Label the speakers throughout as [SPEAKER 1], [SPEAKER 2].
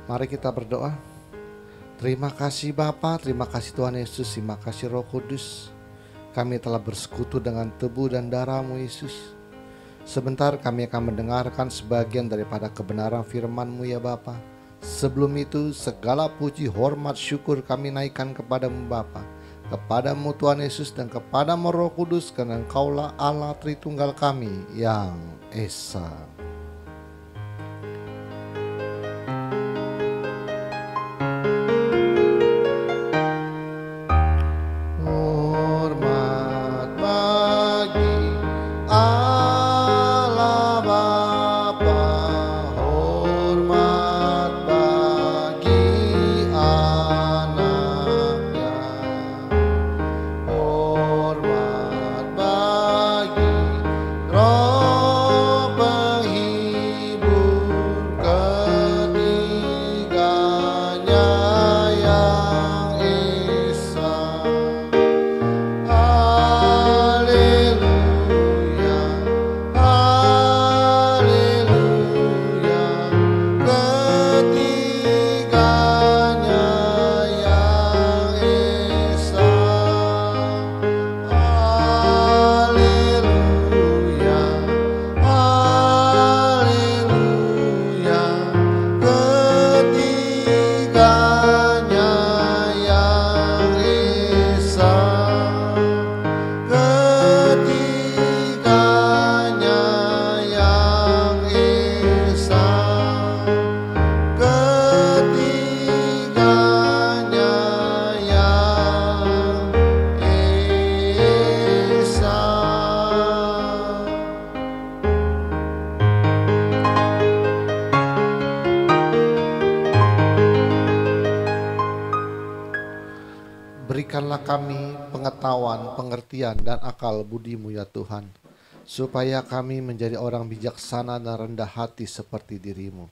[SPEAKER 1] Mari kita berdoa. Terima kasih Bapa, terima kasih Tuhan Yesus, terima kasih Roh Kudus. Kami telah bersekutu dengan tubuh dan darah-Mu Yesus. Sebentar kami akan mendengarkan sebagian daripada kebenaran firman-Mu ya Bapa. Sebelum itu segala puji, hormat, syukur kami naikkan kepada-Mu Bapa, kepada-Mu Tuhan Yesus dan kepada-Mu Roh Kudus, karena Engkaulah Allah Tritunggal kami yang esa. Berikanlah kami pengetahuan, pengertian, dan akal budi-Mu ya Tuhan, supaya kami menjadi orang bijaksana dan rendah hati seperti diri-Mu.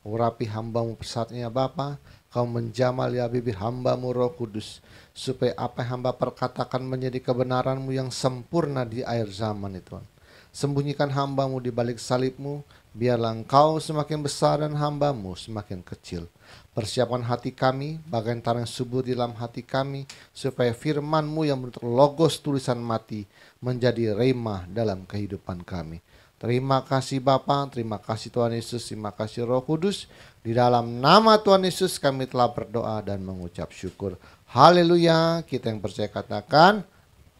[SPEAKER 1] Urapi hamba-Mu pesatnya Bapa, Kau menjamal ya bibir hamba-Mu Roh Kudus, supaya apa yang hamba perkatakan menjadi kebenaran-Mu yang sempurna di akhir zaman itu. Sembunyikan hamba-Mu di balik salib-Mu, biarlah Engkau semakin besar dan hamba-Mu semakin kecil. Persiapkan hati kami, bagian tanah yang subur di dalam hati kami, supaya firman-Mu yang bentuk logos tulisan mati menjadi rema dalam kehidupan kami. Terima kasih Bapa, terima kasih Tuhan Yesus, terima kasih Roh Kudus. Di dalam nama Tuhan Yesus kami telah berdoa dan mengucap syukur. Haleluya, kita yang percaya katakan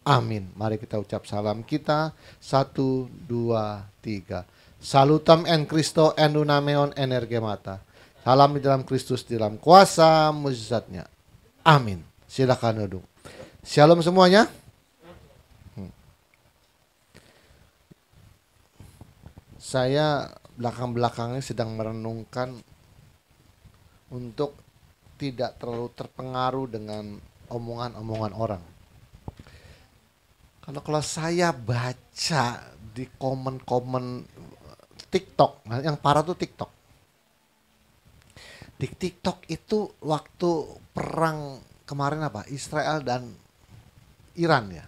[SPEAKER 1] amin. Mari kita ucap salam kita. 1, 2, 3. Salutam en Christo en dunameon energemata. Salam di dalam Kristus, di dalam kuasa mujizatnya. Amin. Silakan duduk. Shalom semuanya. Saya belakang-belakangnya sedang merenungkan untuk tidak terlalu terpengaruh dengan omongan-omongan orang. Kalau saya baca di komen-komen TikTok, nah yang parah tuh TikTok. Di TikTok itu waktu perang kemarin apa? Israel dan Iran ya.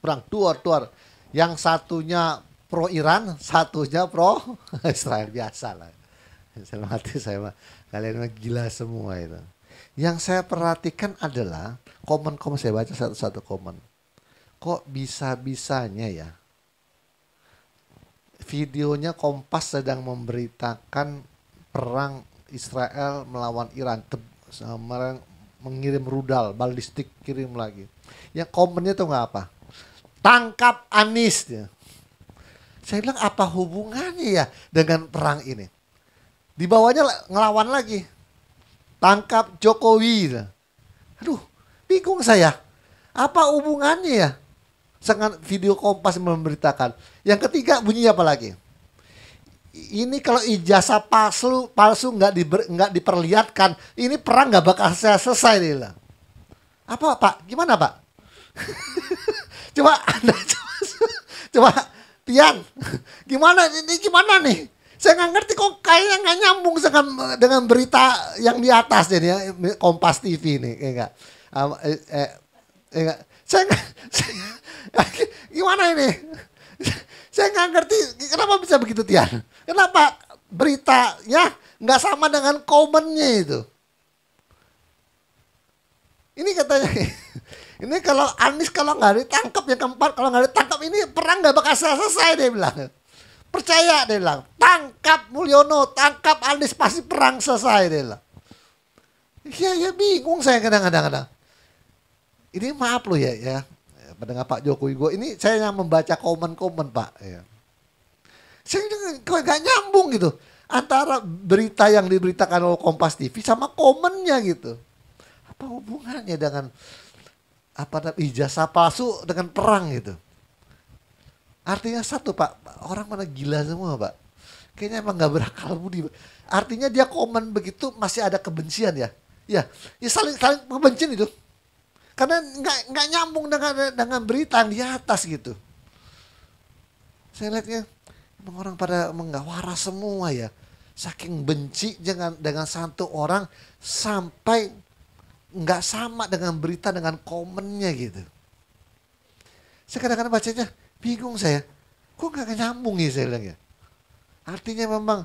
[SPEAKER 1] Perang duar. Yang satunya pro Iran, satunya pro Israel, biasa lah. Saya mati saya kalian mah gila semua itu. Yang saya perhatikan adalah komen-komen, saya baca satu-satu komen. Kok bisa-bisanya ya? Videonya Kompas sedang memberitakan perang Israel melawan Iran, mengirim rudal balistik, kirim lagi. Yang komennya tuh nggak apa? Tangkap Anies ya. Saya bilang apa hubungannya ya dengan perang ini? Di bawahnya ngelawan lagi. Tangkap Jokowi. Aduh, bingung saya. Apa hubungannya ya? Sangat video Kompas memberitakan. Yang ketiga bunyinya apa lagi? Ini kalau ijazah palsu nggak diperlihatkan, ini perang nggak bakal selesai nih lah. Apa Pak? Gimana Pak? Coba Anda coba Tian, gimana nih? Saya nggak ngerti kok, kayaknya nggak nyambung dengan berita yang di atas jadi ya, Kompas TV nih, enggak? Saya gimana ini? Saya nggak ngerti kenapa bisa begitu Tian. Kenapa beritanya nggak sama dengan komennya itu. Ini katanya, ini kalau Anies kalau nggak ditangkap, yang keempat kalau nggak ditangkap ini perang nggak bakal selesai dia bilang. Percaya dia bilang, tangkap Mulyono, tangkap Anies pasti perang selesai dia bilang. Ya bingung saya kadang-kadang. Ini maaf loh ya pendengar Pak Jokowi gue, ini saya yang membaca komen-komen Pak. Ya. Saya nggak nyambung gitu antara berita yang diberitakan oleh Kompas TV sama komennya gitu. Apa hubungannya dengan ijazah palsu dengan perang gitu? Artinya satu Pak, orang mana gila semua Pak. Kayaknya emang gak berakal budi. Artinya dia komen begitu masih ada kebencian ya. Ya saling kebencian itu. Karena nggak nyambung dengan berita yang di atas gitu. Saya lihatnya emang orang pada nggak waras semua ya. Saking benci dengan satu orang sampai nggak sama dengan berita dengan komennya gitu. Saya kadang-kadang bacanya bingung saya. Kok nggak nyambung ya saya bilang ya. Artinya memang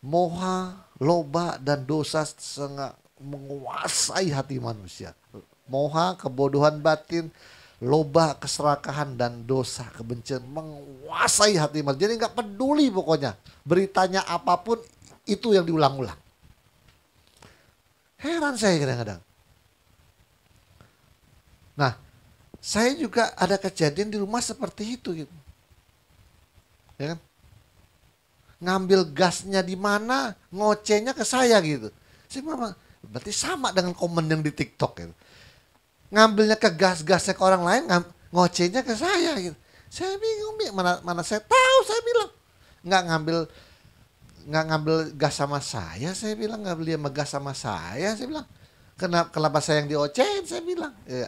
[SPEAKER 1] moha, loba dan dosa sangat menguasai hati manusia. Moha, kebodohan batin, loba, keserakahan dan dosa, kebencian menguasai hati manusia. Jadi nggak peduli pokoknya beritanya apapun itu yang diulang-ulang. Heran saya kadang-kadang. Nah, saya juga ada kejadian di rumah seperti itu gitu. Ya kan? Ngambil gasnya di mana, ngocehnya ke saya gitu. Saya memang berarti sama dengan komen yang di TikTok gitu. Ngambilnya ke gasnya ke orang lain, ngocehnya ke saya gitu. Saya bingung, mana saya tahu, saya bilang nggak ngambil gas sama saya bilang nggak beli sama gas sama saya bilang kenapa saya yang diocehin, saya bilang ya.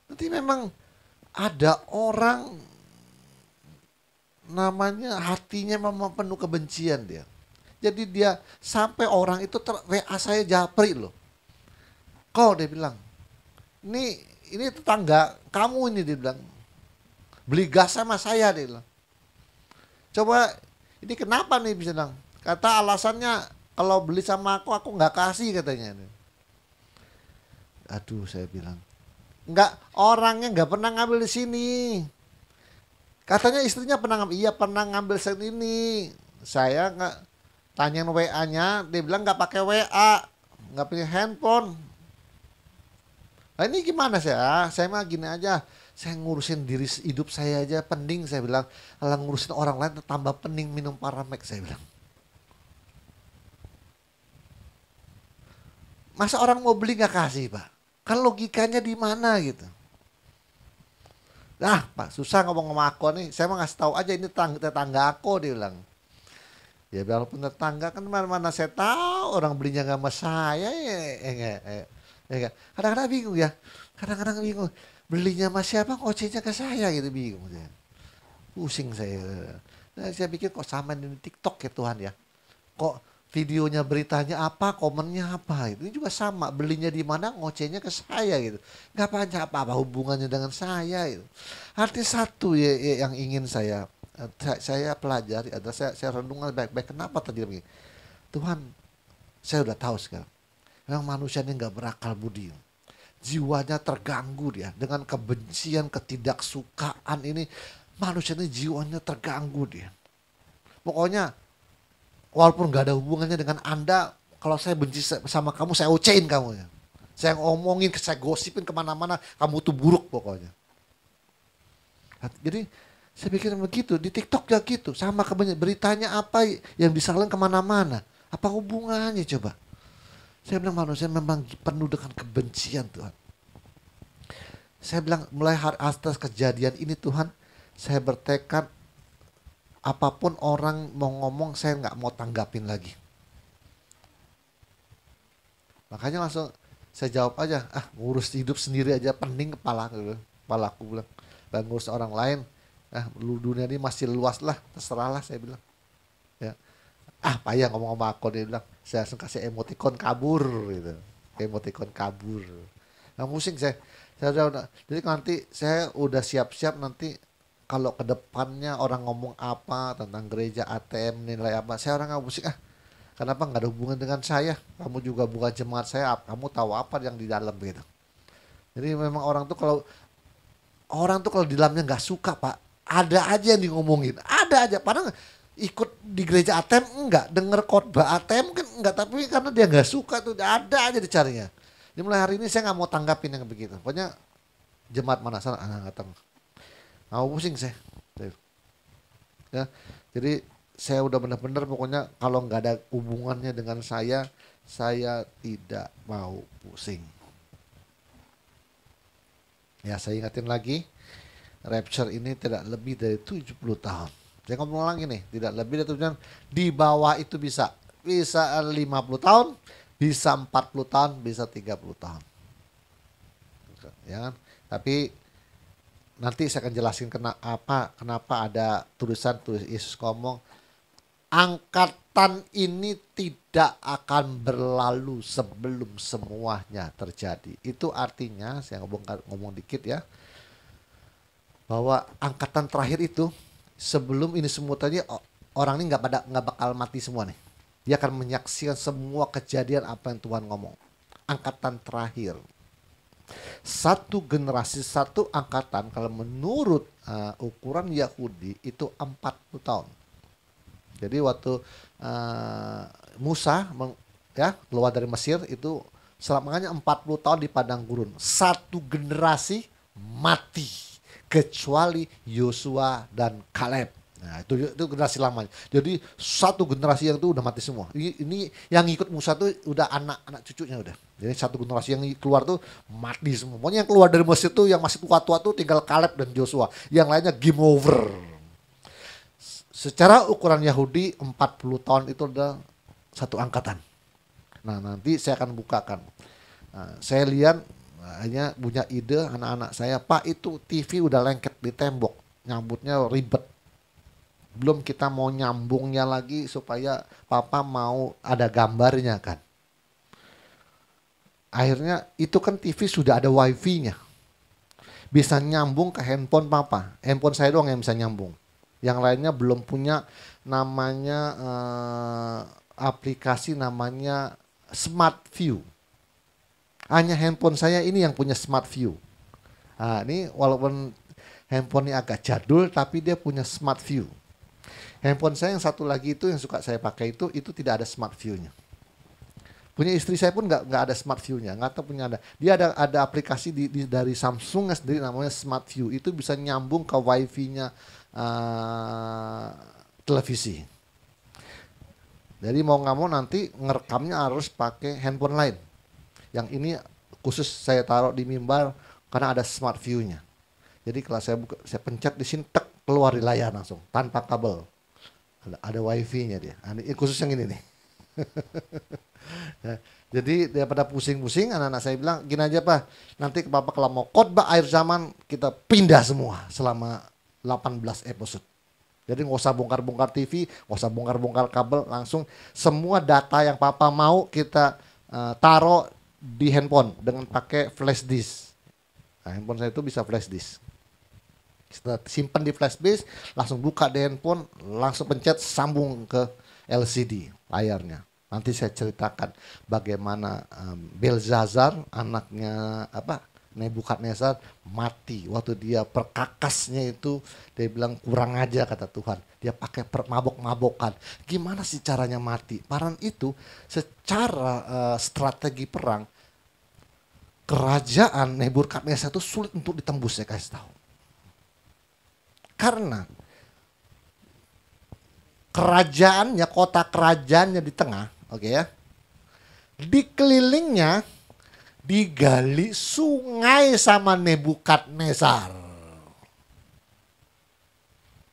[SPEAKER 1] Nanti memang ada orang namanya hatinya memang penuh kebencian dia. Jadi dia sampai orang itu WA saya japri loh. Kok dia bilang, ini tetangga kamu ini dia bilang, beli gas sama saya dia bilang. Coba ini kenapa nih bisa bilang? Kata alasannya kalau beli sama aku nggak kasih katanya. Aduh saya bilang, nggak, orangnya nggak pernah ngambil di sini. Katanya istrinya pernah ngambil, iya pernah ngambil set ini. Saya nggak tanyain WA-nya, dia bilang nggak pakai WA, nggak punya handphone. Nah ini gimana saya mah gini aja, saya ngurusin diri hidup saya aja pening saya bilang, kalau ngurusin orang lain tambah pening minum Paramek saya bilang. Masa orang mau beli nggak kasih Pak? Kan logikanya di mana gitu? Nah Pak susah ngomong sama aku nih, saya mau ngasih tahu aja ini tetangga aku dia bilang. Ya walaupun tetangga kan mana saya tahu orang belinya nggak sama saya ya. Kadang-kadang bingung ya, kadang-kadang bingung belinya sama siapa, ngocehnya ke saya gitu, bingung saya. Pusing saya. Nah, saya pikir kok sama di TikTok ya Tuhan ya. Kok videonya beritanya apa, komennya apa, itu juga sama, belinya di mana, ngocehnya ke saya gitu. Nggak banyak apa-apa hubungannya dengan saya itu. Artinya satu ya yang ingin saya pelajari adalah saya renungan baik-baik. Kenapa tadi begini? Tuhan, saya udah tahu sekarang. Memang manusia ini nggak berakal budi. Jiwanya terganggu dia dengan kebencian, ketidaksukaan ini. Manusia ini jiwanya terganggu dia. Pokoknya walaupun nggak ada hubungannya dengan Anda, kalau saya benci sama kamu, saya ocehin kamu ya. Saya ngomongin, saya gosipin kemana-mana, kamu tuh buruk pokoknya. Jadi saya pikir begitu, di TikTok ya gitu, sama beritanya apa yang disalin kemana-mana. Apa hubungannya coba? Saya bilang manusia memang penuh dengan kebencian Tuhan. Saya bilang mulai atas kejadian ini Tuhan, saya bertekad apapun orang mau ngomong saya nggak mau tanggapin lagi. Makanya langsung saya jawab aja, ngurus hidup sendiri aja pening kepalaku bilang. Dan ngurus orang lain, dunia ini masih luas lah, terserah lah saya bilang. Ya. Payah ngomong sama aku, dia bilang. Saya langsung kasih emoticon kabur gitu. Emoticon kabur. Nah pusing saya udah, jadi nanti saya udah siap-siap nanti kalau ke depannya orang ngomong apa tentang gereja ATM nilai apa, saya orang nggak pusing Kenapa nggak ada hubungan dengan saya? Kamu juga bukan jemaat saya, kamu tahu apa yang di dalam gitu. Jadi memang orang tuh kalau di dalamnya nggak suka Pak, ada aja yang ngomongin, ada aja. Padahal ikut di gereja ATM enggak, denger khotbah ATM mungkin enggak, tapi karena dia nggak suka tuh ada aja dicarinya. Jadi mulai hari ini saya nggak mau tanggapin yang begitu. Pokoknya jemaat mana sana, nggak tahu. Mau pusing saya. Ya, jadi saya udah benar-benar pokoknya kalau nggak ada hubungannya dengan saya tidak mau pusing. Ya saya ingatin lagi, rapture ini tidak lebih dari 70 tahun. Saya ngomong lagi nih, tidak lebih dari 70 tahun. Di bawah itu bisa 50 tahun, bisa 40 tahun, bisa 30 tahun. Ya kan? Tapi nanti saya akan jelasin kenapa ada tulis Yesus ngomong angkatan ini tidak akan berlalu sebelum semuanya terjadi. Itu artinya saya ngomong dikit ya, bahwa angkatan terakhir itu sebelum ini semua tadi orang ini nggak bakal mati semua nih. Dia akan menyaksikan semua kejadian apa yang Tuhan ngomong. Angkatan terakhir. Satu generasi, satu angkatan kalau menurut ukuran Yahudi itu 40 tahun. Jadi waktu Musa keluar dari Mesir itu selamanya 40 tahun di padang gurun. Satu generasi mati kecuali Yosua dan Kaleb. Nah, itu generasi lamanya. Jadi satu generasi yang itu udah mati semua. Ini yang ikut Musa tuh udah anak cucunya udah. Jadi satu generasi yang keluar tuh mati semua. Pokoknya yang keluar dari Mesir tuh yang masih tua-tua tuh tinggal Kaleb dan Joshua. Yang lainnya game over. Secara ukuran Yahudi 40 tahun itu udah satu angkatan. Nah nanti saya akan bukakan. Nah, saya lihat hanya punya ide anak-anak saya, Pak itu TV udah lengket di tembok. Nyambutnya ribet. Belum kita mau nyambungnya lagi supaya papa mau ada gambarnya kan. Akhirnya itu kan TV sudah ada wifi-nya. Bisa nyambung ke handphone papa. Handphone saya doang yang bisa nyambung. Yang lainnya belum punya namanya aplikasi namanya Smart View. Hanya handphone saya ini yang punya Smart View. Nah ini walaupun handphone ini agak jadul tapi dia punya Smart View. Handphone saya yang satu lagi itu yang suka saya pakai itu tidak ada Smart View-nya. Punya istri saya pun nggak ada Smart View-nya, nggak tahu punya ada. Dia ada aplikasi dari Samsung sendiri namanya Smart View. Itu bisa nyambung ke wifi-nya televisi. Jadi mau nggak mau nanti ngerekamnya harus pakai handphone lain. Yang ini khusus saya taruh di mimbar karena ada Smart View-nya. Jadi kalau saya pencet di sini keluar di layar langsung tanpa kabel. Ada wifi-nya dia. Ini khusus yang ini nih. Ya, jadi daripada pusing-pusing anak-anak saya bilang gini aja Pak. Nanti ke Papa kalau mau khotbah akhir zaman kita pindah semua selama 18 episode. Jadi nggak usah bongkar-bongkar TV, nggak usah bongkar-bongkar kabel, langsung semua data yang Papa mau kita taruh di handphone dengan pakai flash disk. Nah, handphone saya itu bisa flash disk. Setelah simpan di flash disk, langsung buka di handphone, langsung pencet sambung ke LCD layarnya. Nanti saya ceritakan bagaimana Belzazar anaknya Nebukadnezar mati waktu dia perkakasnya itu, dia bilang kurang aja kata Tuhan. Dia pakai mabok-mabokan. Gimana sih caranya mati? Paran itu secara strategi perang kerajaan Nebukadnezar itu sulit untuk ditembus, saya kasih tahu. Karena kerajaannya, kota kerajaannya di tengah, oke ya. Dikelilingnya digali sungai sama Nebukadnezar.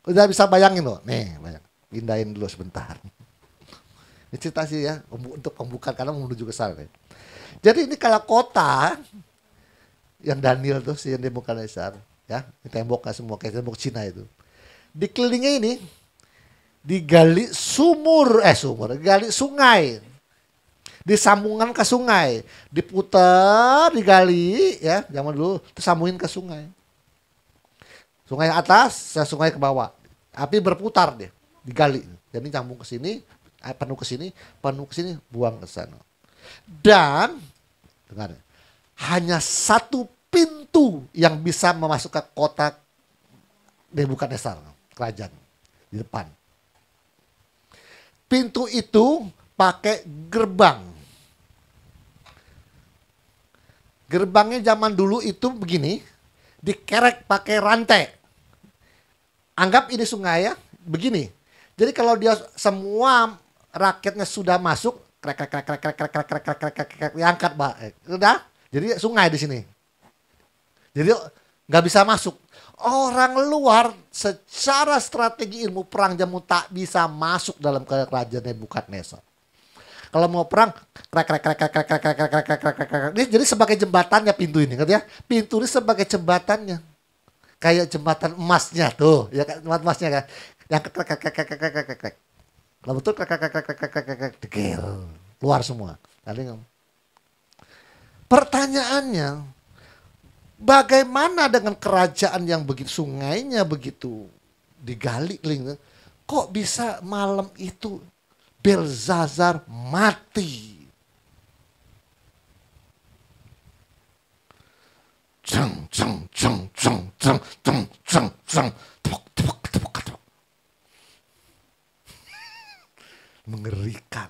[SPEAKER 1] Udah bisa bayangin loh, nih pindahin dulu sebentar. Ini cerita sih ya, untuk pembukaan karena menuju ke sana. Jadi ini kalau kota yang Daniel tuh si Nebukadnezar, ya, ini tembok semua kayak tembok Cina itu. Dikelilingnya ini digali digali sungai. Disambungkan ke sungai, diputar, digali ya, zaman dulu terus sambungin ke sungai. Sungai atas, sungai ke bawah. Api berputar deh, digali. Jadi nyambung ke sini, Penuh ke sini, buang ke sana. Dan dengar, hanya satu pintu yang bisa memasuk ke kota Nebukadnezar, kerajaan di depan. Pintu itu pakai gerbang. Gerbangnya zaman dulu itu begini, dikerek pakai rantai. Anggap ini sungai ya, begini. Jadi kalau dia semua rakyatnya sudah masuk, diangkat, Mbak. Udah, jadi sungai di sini. Jadi nggak bisa masuk. Orang luar secara strategi ilmu perang jamu tak bisa masuk dalam kerajaan Nebukadnezar. Kalau mau perang, jadi sebagai jembatannya pintu ini, ngerti ya? Pintu ini sebagai jembatannya, kayak jembatan emasnya tuh, ya kan, jembatan emasnya kan, yang kalau betul keluar semua. Pertanyaannya, bagaimana dengan kerajaan yang begitu sungainya begitu digali, kok bisa malam itu Belzazar mati? Mengerikan.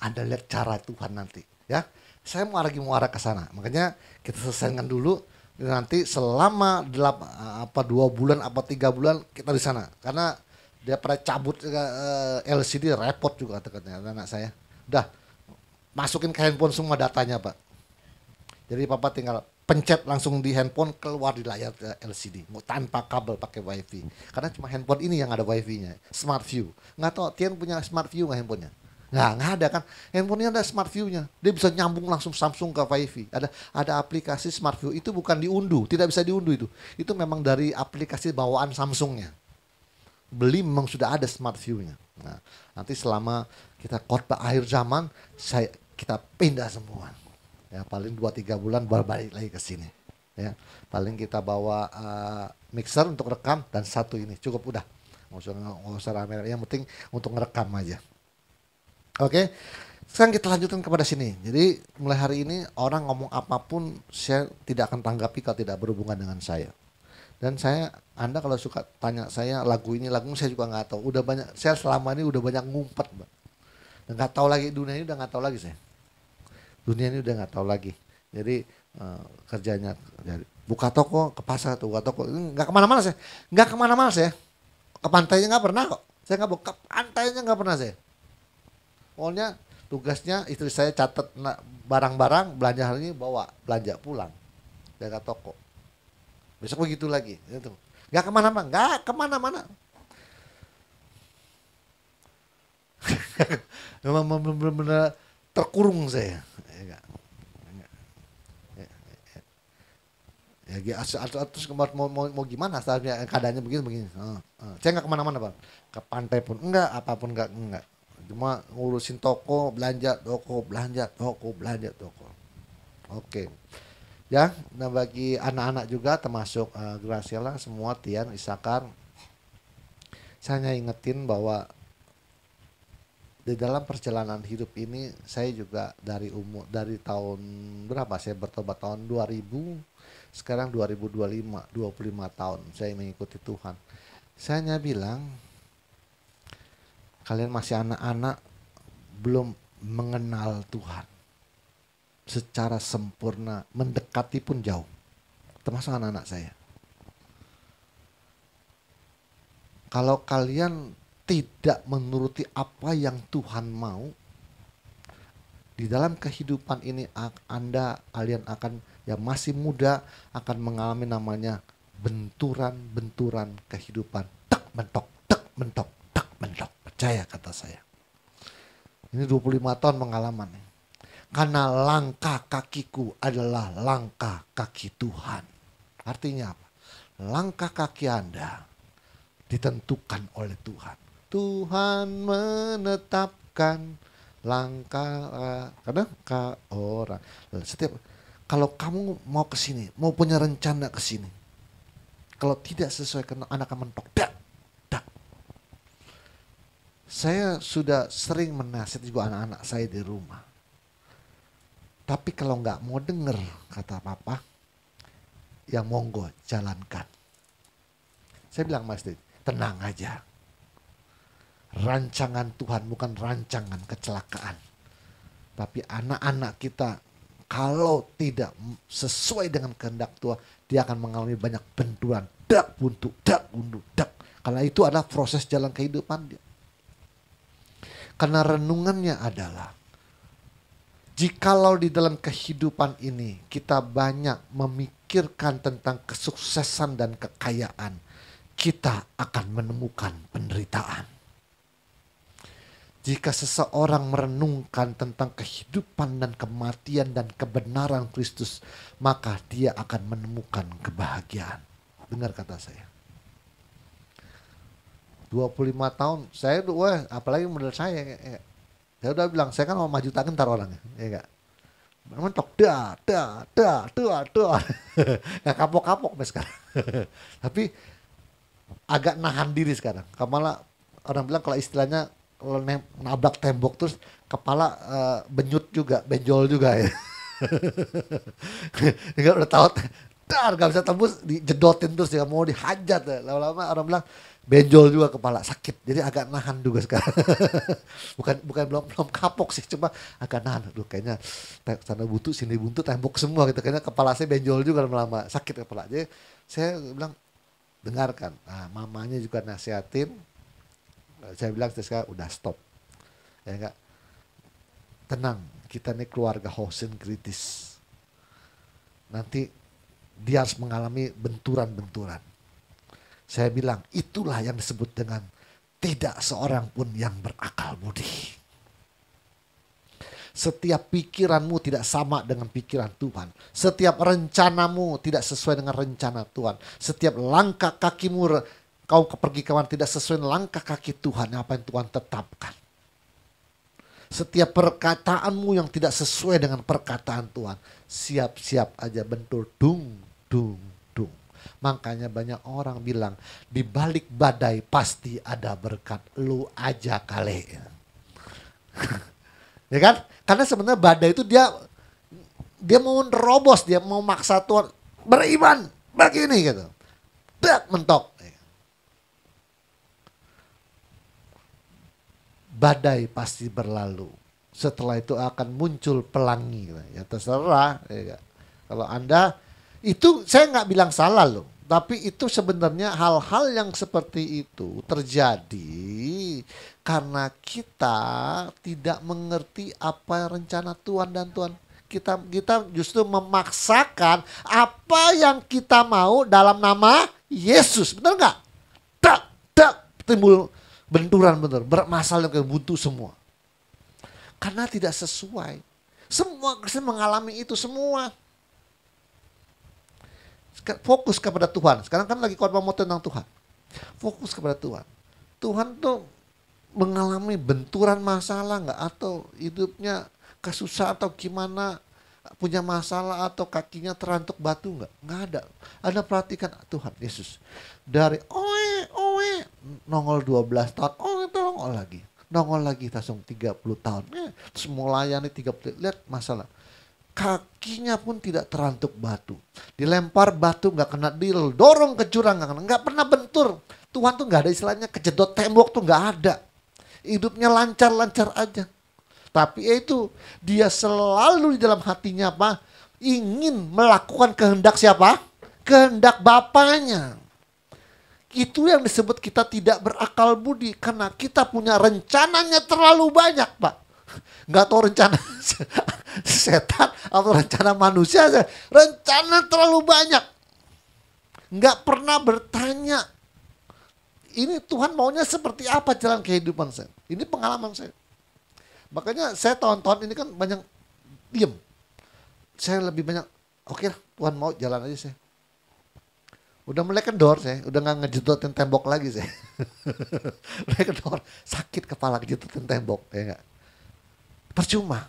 [SPEAKER 1] Anda lihat cara Tuhan nanti, ya. Saya mau arah ke sana. Makanya kita selesaikan dulu. Nanti selama 2 bulan apa 3 bulan kita di sana. Karena dia pada cabut LCD, repot juga katanya anak saya. Udah masukin ke handphone semua datanya, Pak. Jadi Papa tinggal pencet langsung di handphone, keluar di layar LCD. Mau tanpa kabel, pakai wifi. Karena cuma handphone ini yang ada wifi-nya. Smart View. Nggak tahu Tian punya Smart View nggak handphonenya? Nggak ada kan. Handphonenya ada Smart View-nya. Dia bisa nyambung langsung Samsung ke wifi. Ada aplikasi Smart View. Itu bukan diunduh. Tidak bisa diunduh itu. Itu memang dari aplikasi bawaan Samsungnya. Beli memang sudah ada Smart View-nya. Nah, nanti selama kita khotbah akhir zaman, kita pindah semua. Ya, paling 2-3 bulan baru balik lagi ke sini. Ya, paling kita bawa mixer untuk rekam dan satu ini cukup udah. Nggak usah rame-rame. Yang penting untuk ngerekam aja. Oke, sekarang kita lanjutkan kepada sini. Jadi mulai hari ini orang ngomong apapun saya tidak akan tanggapi kalau tidak berhubungan dengan saya. Dan Anda kalau suka tanya saya lagu saya juga nggak tahu. Udah banyak, saya selama ini udah banyak ngumpet, Mbak. Dan nggak tahu lagi, dunia ini udah nggak tahu lagi saya. Dunia ini udah nggak tahu lagi. Jadi kerjanya buka toko, ke pasar, buka toko, nggak kemana-mana saya. Nggak kemana-mana saya. Ke pantainya nggak pernah kok. Saya nggak ke pantainya nggak pernah saya. Pokoknya tugasnya istri saya catat barang-barang belanja hari ini, bawa belanja pulang, jaga toko. Besok begitu lagi, itu. Nggak kemana-mana. Memang benar-benar terkurung saya. Ya, terus mau gimana? Sebenarnya keadaannya begini. Saya nggak kemana-mana, Bang. Ke pantai pun enggak, apapun enggak. Cuma ngurusin toko, belanja toko. Oke. Ya, nah bagi anak-anak juga termasuk Graciela, semua Tian, Isakar, saya hanya ingetin bahwa di dalam perjalanan hidup ini saya juga dari tahun berapa saya bertobat, tahun 2000, sekarang 2025, 25 tahun saya mengikuti Tuhan. Saya hanya bilang kalian masih anak-anak, belum mengenal Tuhan secara sempurna, mendekati pun jauh, termasuk anak-anak saya. Kalau kalian tidak menuruti apa yang Tuhan mau, di dalam kehidupan ini kalian akan, yang masih muda, akan mengalami namanya benturan kehidupan. Tak mentok. Percaya kata saya. Ini 25 tahun pengalaman. Karena langkah kakiku adalah langkah kaki Tuhan. Artinya apa? Langkah kaki Anda ditentukan oleh Tuhan. Tuhan menetapkan langkah orang. Kalau kamu mau ke sini, mau punya rencana ke sini, kalau tidak sesuai, Anda akan mentok. Saya sudah sering menasihati juga anak-anak saya di rumah. Tapi kalau nggak mau denger kata papa, yang monggo jalankan. Saya bilang Mas Didi, tenang aja. Rancangan Tuhan bukan rancangan kecelakaan. Tapi anak-anak kita kalau tidak sesuai dengan kehendak Tuhan, dia akan mengalami banyak benturan. Dak buntu, dak buntu, dak. Karena itu adalah proses jalan kehidupan dia. Karena renungannya adalah, jikalau di dalam kehidupan ini kita banyak memikirkan tentang kesuksesan dan kekayaan, kita akan menemukan penderitaan. Jika seseorang merenungkan tentang kehidupan dan kematian dan kebenaran Kristus, maka dia akan menemukan kebahagiaan. Dengar kata saya. 25 tahun, saya apalagi model saya. Saya udah bilang, saya kan mau maju tangan ntar orangnya. Ya enggak? Mentok, dah. Nggak kapok-kapok mas sekarang. Tapi agak nahan diri sekarang. Malah orang bilang kalau istilahnya kalau nabrak tembok terus kepala benyut juga, benjol juga ya. Enggak udah tahu, nggak bisa tembus, dijedotin terus ya, mau dihajat ya. Lama-lama orang bilang benjol juga kepala, sakit. Jadi agak nahan juga sekarang. bukan belum kapok sih, cuma agak nahan. Aduh kayaknya sana buntu sini buntu tembok semua gitu. Kayaknya kepala saya benjol juga lama-lama, sakit kepala. Jadi saya bilang dengarkan. Nah, mamanya juga nasihatin. Saya bilang sekarang udah stop. Ya enggak. Tenang, kita nih keluarga Hosen kritis. Nanti dia harus mengalami benturan-benturan. Saya bilang itulah yang disebut dengan tidak seorang pun yang berakal budi. Setiap pikiranmu tidak sama dengan pikiran Tuhan. Setiap rencanamu tidak sesuai dengan rencana Tuhan. Setiap langkah kakimu kau pergi kawan tidak sesuai dengan langkah kaki Tuhan, apa yang Tuhan tetapkan. Setiap perkataanmu yang tidak sesuai dengan perkataan Tuhan, siap-siap aja bentur, dung. Makanya banyak orang bilang, di balik badai pasti ada berkat, lu aja kali. Ya kan? Karena sebenarnya badai itu dia mau nerobos, dia mau maksa Tuhan beriman begini gitu. Dak mentok. Badai pasti berlalu. Setelah itu akan muncul pelangi. Ya terserah. Ya. Kalau Anda, itu saya nggak bilang salah loh. Tapi itu sebenarnya hal-hal yang seperti itu terjadi karena kita tidak mengerti apa rencana Tuhan dan Tuhan. Kita justru memaksakan apa yang kita mau dalam nama Yesus. Benar nggak? Timbul benturan bener, bermasalah yang buntu semua. Karena tidak sesuai. Semua Kristen mengalami itu semua. Fokus kepada Tuhan. Sekarang kan lagi khotbah mau tentang Tuhan. Fokus kepada Tuhan. Tuhan tuh mengalami benturan masalah nggak? Atau hidupnya kesusahan atau gimana? Punya masalah atau kakinya terantuk batu nggak? Nggak ada. Anda perhatikan Tuhan Yesus. Dari nongol 12 tahun, nongol lagi. Nongol lagi langsung 30 tahun. Terus melayani 30, lihat masalah. Kakinya pun tidak terantuk batu. Dilempar batu nggak kena, dorong ke jurang nggak kena. Nggak pernah bentur. Tuhan tuh nggak ada istilahnya kejedot tembok tuh nggak ada. Hidupnya lancar-lancar aja. Tapi itu dia selalu di dalam hatinya apa? Ingin melakukan kehendak siapa? Kehendak Bapaknya. Itu yang disebut kita tidak berakal budi. Karena kita punya rencananya terlalu banyak Pak. Nggak tahu rencana setan atau rencana manusia. Rencana terlalu banyak. Nggak pernah bertanya. Ini Tuhan maunya seperti apa jalan kehidupan saya. Ini pengalaman saya. Makanya saya tahun-tahun ini kan banyak diem. Saya lebih banyak, oke lah Tuhan mau jalan aja saya. Udah mulai kendor saya, udah gak ngejedotin tembok lagi saya. Mulai kendor, sakit kepala ngejedotin tembok. Ya gak? Percuma.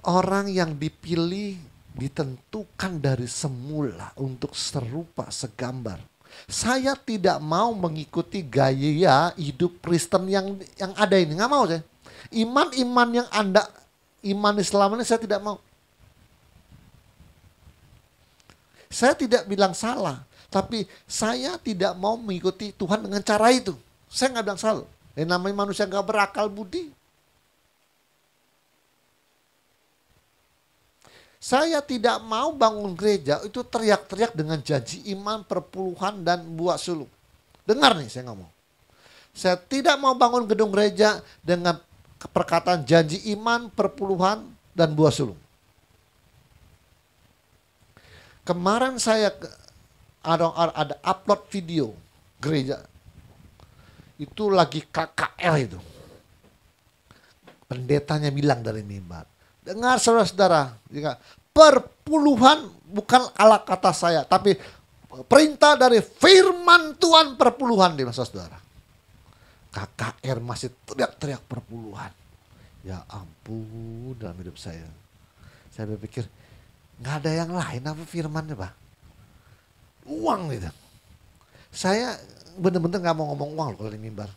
[SPEAKER 1] Orang yang dipilih ditentukan dari semula untuk serupa segambar. Saya tidak mau mengikuti gaya hidup Kristen yang ada ini. Nggak mau saya. Iman-iman yang Anda, iman Islam ini saya tidak mau. Saya tidak bilang salah, tapi saya tidak mau mengikuti Tuhan dengan cara itu. Saya nggak bilang salah. Namanya manusia nggak berakal budi. Saya tidak mau bangun gereja itu teriak-teriak dengan janji iman, perpuluhan, dan buah sulung. Dengar nih, saya ngomong. Saya tidak mau bangun gedung gereja dengan perkataan janji iman, perpuluhan, dan buah sulung. Kemarin saya ada upload video gereja. Itu lagi KKR itu. Pendetanya bilang dari mimbar. Dengar saudara-saudara, perpuluhan bukan ala kata saya, tapi perintah dari firman Tuhan perpuluhan di masa saudara. KKR masih teriak-teriak perpuluhan. Ya ampun, dalam hidup saya. Saya berpikir, nggak ada yang lain apa firmannya, Pak? Uang gitu. Saya benar-benar nggak mau ngomong uang loh kalau di mimbar.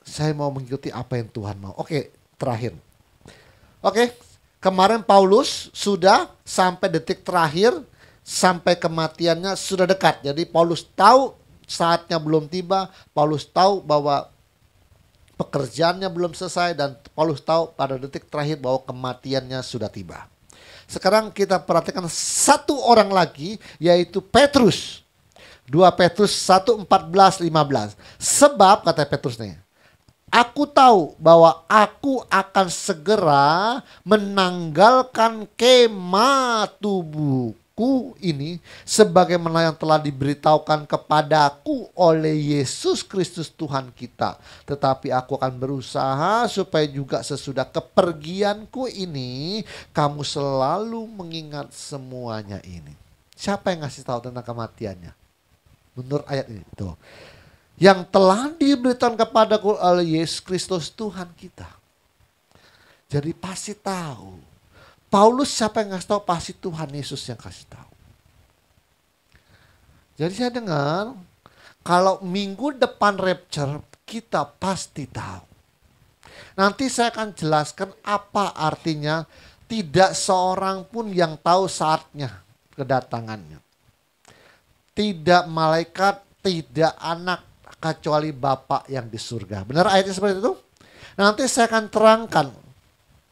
[SPEAKER 1] Saya mau mengikuti apa yang Tuhan mau. Oke, terakhir. Oke, kemarin Paulus sudah sampai detik terakhir, sampai kematiannya sudah dekat. Jadi Paulus tahu saatnya belum tiba. Paulus tahu bahwa pekerjaannya belum selesai. Dan Paulus tahu pada detik terakhir bahwa kematiannya sudah tiba. Sekarang kita perhatikan satu orang lagi, yaitu Petrus. 2 Petrus 1:14-15. Sebab, kata Petrus nih, aku tahu bahwa aku akan segera menanggalkan kemah tubuhku ini sebagaimana yang telah diberitahukan kepadaku oleh Yesus Kristus Tuhan kita. Tetapi aku akan berusaha supaya juga sesudah kepergianku ini kamu selalu mengingat semuanya ini. Siapa yang ngasih tahu tentang kematiannya? Menurut ayat ini tuh. Yang telah diberitakan kepadaku oleh Yesus Kristus Tuhan kita. Jadi pasti tahu. Paulus siapa yang ngasih tahu? Pasti Tuhan Yesus yang kasih tahu. Jadi saya dengar kalau minggu depan rapture kita pasti tahu. Nanti saya akan jelaskan apa artinya tidak seorang pun yang tahu saatnya kedatangannya. Tidak malaikat, tidak anak, kecuali Bapa yang di surga. Benar ayatnya seperti itu? Nanti saya akan terangkan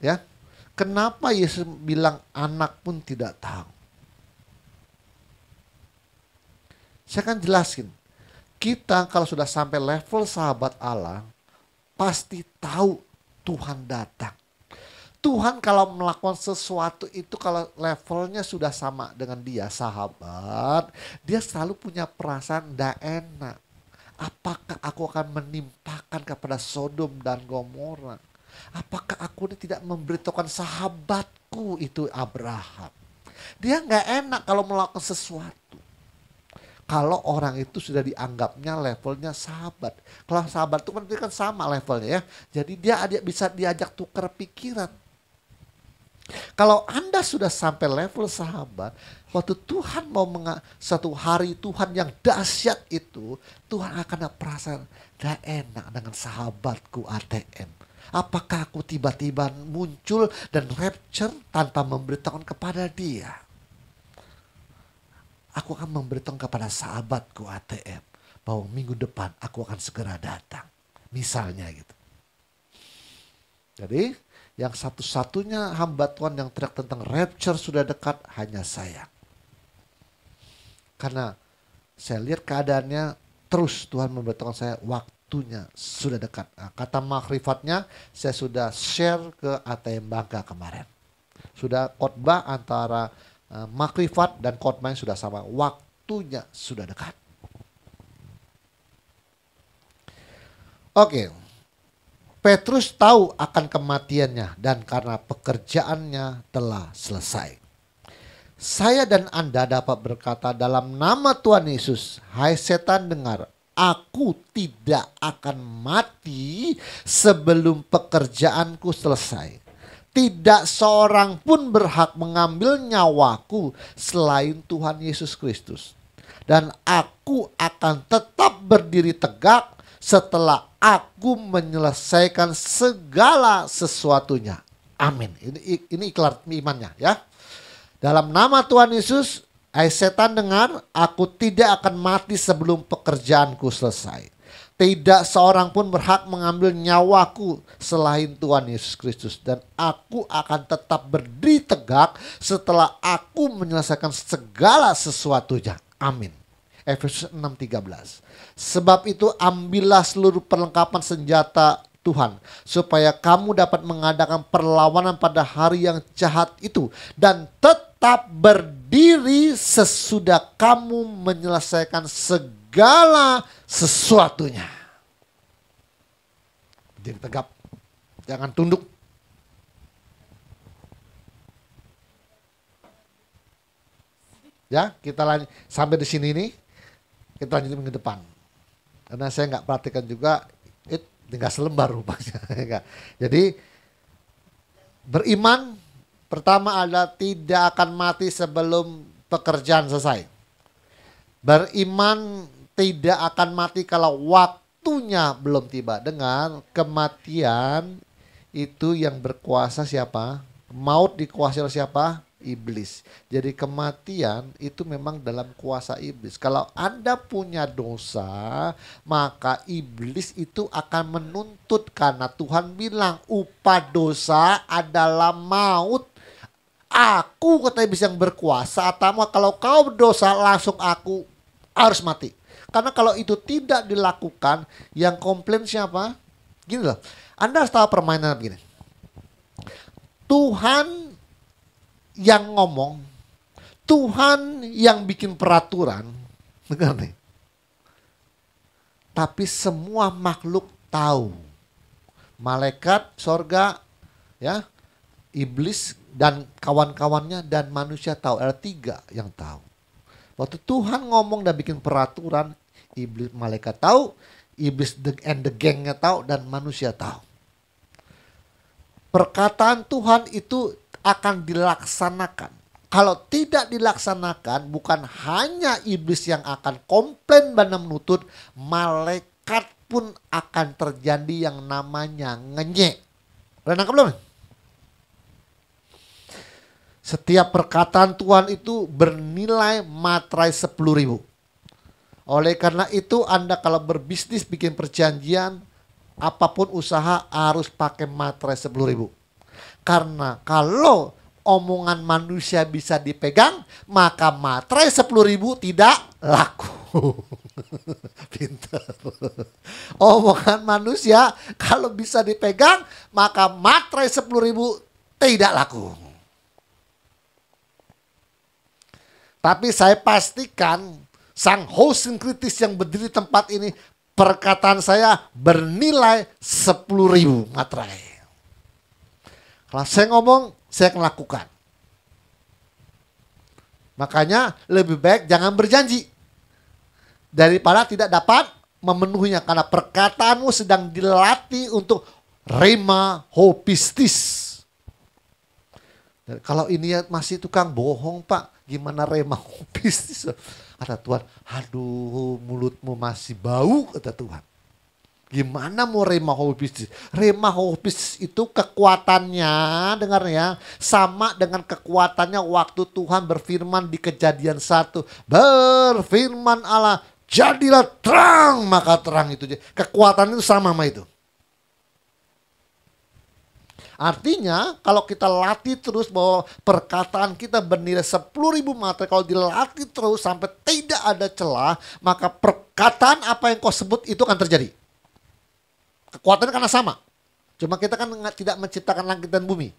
[SPEAKER 1] ya. Kenapa Yesus bilang anak pun tidak tahu. Saya akan jelasin. Kita kalau sudah sampai level sahabat Allah, pasti tahu Tuhan datang. Tuhan kalau melakukan sesuatu itu kalau levelnya sudah sama dengan dia sahabat, dia selalu punya perasaan tidak enak. Apakah aku akan menimpakan kepada Sodom dan Gomora? Apakah aku ini tidak memberitahukan sahabatku itu Abraham? Dia nggak enak kalau melakukan sesuatu. Kalau orang itu sudah dianggapnya levelnya sahabat. Kalau sahabat itu kan sama levelnya ya. Jadi dia bisa diajak tukar pikiran. Kalau Anda sudah sampai level sahabat, waktu Tuhan mau satu hari Tuhan yang dahsyat itu, Tuhan akan ada perasaan gak enak dengan sahabatku ATM. Apakah aku tiba-tiba muncul dan rapture tanpa memberitahukan kepada dia? Aku akan memberitahukan kepada sahabatku ATM bahwa minggu depan aku akan segera datang. Misalnya gitu. Jadi yang satu-satunya hamba Tuhan yang teriak tentang rapture sudah dekat hanya saya. Karena saya lihat keadaannya terus Tuhan memberitahukan saya waktunya sudah dekat. Nah, kata makrifatnya saya sudah share ke ATM Bangka kemarin. Sudah khotbah antara makrifat dan khotbahnya sudah sama. Waktunya sudah dekat. Oke. Petrus tahu akan kematiannya dan karena pekerjaannya telah selesai. Saya dan Anda dapat berkata dalam nama Tuhan Yesus, hai setan dengar, aku tidak akan mati sebelum pekerjaanku selesai. tidak seorang pun berhak mengambil nyawaku selain Tuhan Yesus Kristus. Dan aku akan tetap berdiri tegak setelah aku menyelesaikan segala sesuatunya. Amin. Ini ikrar imannya ya. Dalam nama Tuhan Yesus, hai setan dengar, aku tidak akan mati sebelum pekerjaanku selesai. Tidak seorang pun berhak mengambil nyawaku selain Tuhan Yesus Kristus. Dan aku akan tetap berdiri tegak setelah aku menyelesaikan segala sesuatunya. Amin. Efesus 6:13. Sebab itu ambillah seluruh perlengkapan senjata Tuhan, supaya kamu dapat mengadakan perlawanan pada hari yang jahat itu. Dan tetap berdiri sesudah kamu menyelesaikan segala sesuatunya. Berdiri tegap, jangan tunduk. Ya, kita lanjut sampai di sini nih. Kita lanjut minggu depan. Karena saya nggak perhatikan juga, tinggal selembar rupanya. Jadi beriman pertama adalah tidak akan mati sebelum pekerjaan selesai. Beriman tidak akan mati kalau waktunya belum tiba. Dengan kematian itu yang berkuasa siapa? Maut dikuasai oleh siapa? Iblis. Jadi kematian itu memang dalam kuasa iblis. Kalau Anda punya dosa, maka iblis itu akan menuntut, karena Tuhan bilang upah dosa adalah maut. Aku kata iblis yang berkuasa, atau kalau kau berdosa langsung aku harus mati. Karena kalau itu tidak dilakukan, yang komplain siapa? Gini loh, Anda harus tahu permainan begini. Tuhan yang ngomong, Tuhan yang bikin peraturan, dengar nih. Tapi semua makhluk tahu. Malaikat, sorga, ya, iblis dan kawan-kawannya dan manusia tahu. Ada 3 yang tahu. Waktu Tuhan ngomong dan bikin peraturan, iblis, malaikat tahu, iblis and the gangnya tahu, dan manusia tahu. Perkataan Tuhan itu akan dilaksanakan. Kalau tidak dilaksanakan, bukan hanya iblis yang akan komplain dan menuntut, malaikat pun akan terjadi yang namanya ngenyek. Udah nangkep belum? Setiap perkataan Tuhan itu bernilai materai 10.000. Oleh karena itu Anda kalau berbisnis bikin perjanjian, apapun usaha harus pakai materai 10.000. Karena kalau omongan manusia bisa dipegang, maka materai 10.000 tidak laku. Pintar. Omongan manusia kalau bisa dipegang, maka materai 10.000 tidak laku. Tapi saya pastikan sang hosting kritis yang berdiri di tempat ini, perkataan saya bernilai 10.000 materai. Kalau saya ngomong, saya akan lakukan. Makanya lebih baik jangan berjanji daripada tidak dapat memenuhinya, karena perkataanmu sedang dilatih untuk rema hopistis. Kalau ini masih tukang bohong Pak, gimana rema hopistis? Kata Tuhan, aduh mulutmu masih bau, kata Tuhan. Gimana mau rema hopistis? Rema hopistis itu kekuatannya, dengar ya, sama dengan kekuatannya waktu Tuhan berfirman di Kejadian 1. Berfirman Allah, jadilah terang, maka terang itu. Kekuatan itu sama itu. Artinya kalau kita latih terus bahwa perkataan kita bernilai 10.000 materai, kalau dilatih terus sampai tidak ada celah, maka perkataan apa yang kau sebut itu akan terjadi. Kekuatannya karena sama. Cuma kita kan tidak menciptakan langit dan bumi.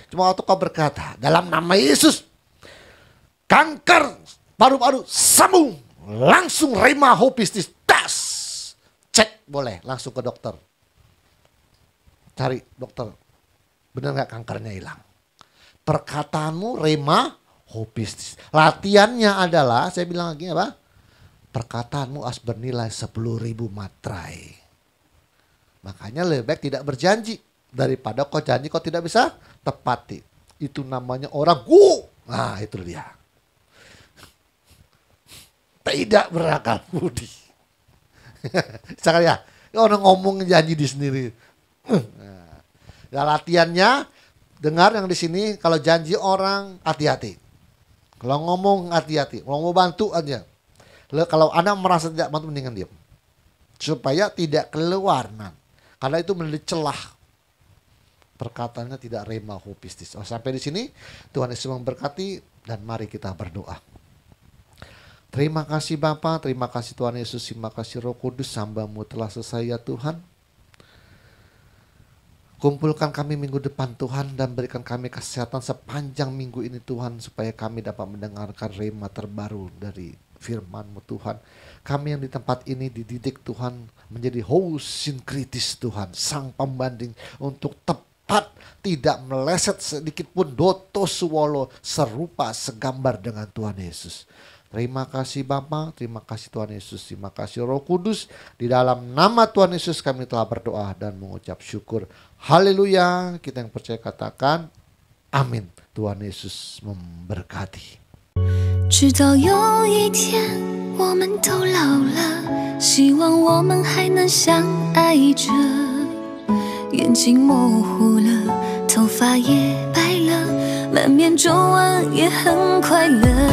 [SPEAKER 1] Cuma waktu kau berkata, dalam nama Yesus, kanker paru-paru sambung, langsung rema hopistis, tas. Cek boleh, langsung ke dokter. Cari dokter, benar gak kankernya hilang. Perkataanmu rema hopistis. Latihannya adalah, saya bilang lagi apa? Perkataanmu harus bernilai 10.000 materai. Makanya lebih baik tidak berjanji. daripada kau janji kau tidak bisa tepati. Itu namanya orang nah itu dia. Tidak berakal budi. Sekarang ya, orang ngomong janji di sendiri. Ya latihannya, dengar yang di sini, kalau janji orang hati-hati. Kalau ngomong hati-hati, kalau mau bantu aja. Kalau Anda merasa tidak bantu, mendingan diam. Supaya tidak keluar. Karena itu menjadi celah. Perkataannya tidak rema hopistis. Sampai di sini, Tuhan Yesus memberkati dan mari kita berdoa. Terima kasih Bapa, terima kasih Tuhan Yesus, terima kasih Roh Kudus, hamba-Mu telah selesai ya Tuhan. Kumpulkan kami minggu depan Tuhan dan berikan kami kesehatan sepanjang minggu ini Tuhan. Supaya kami dapat mendengarkan rema terbaru dari firman-Mu Tuhan. Kami yang di tempat ini dididik Tuhan menjadi hosin kritis Tuhan. Sang pembanding untuk tepat tidak meleset sedikit pun doto suwolo serupa segambar dengan Tuhan Yesus. Terima kasih Bapa, terima kasih Tuhan Yesus, terima kasih Roh Kudus. Di dalam nama Tuhan Yesus kami telah berdoa dan mengucap syukur. Haleluya, kita yang percaya katakan amin. Tuhan Yesus memberkati.
[SPEAKER 2] 直到有一天我们都老了，希望我们还能相爱着，眼睛模糊了，头发也白了，满面皱纹也很快乐。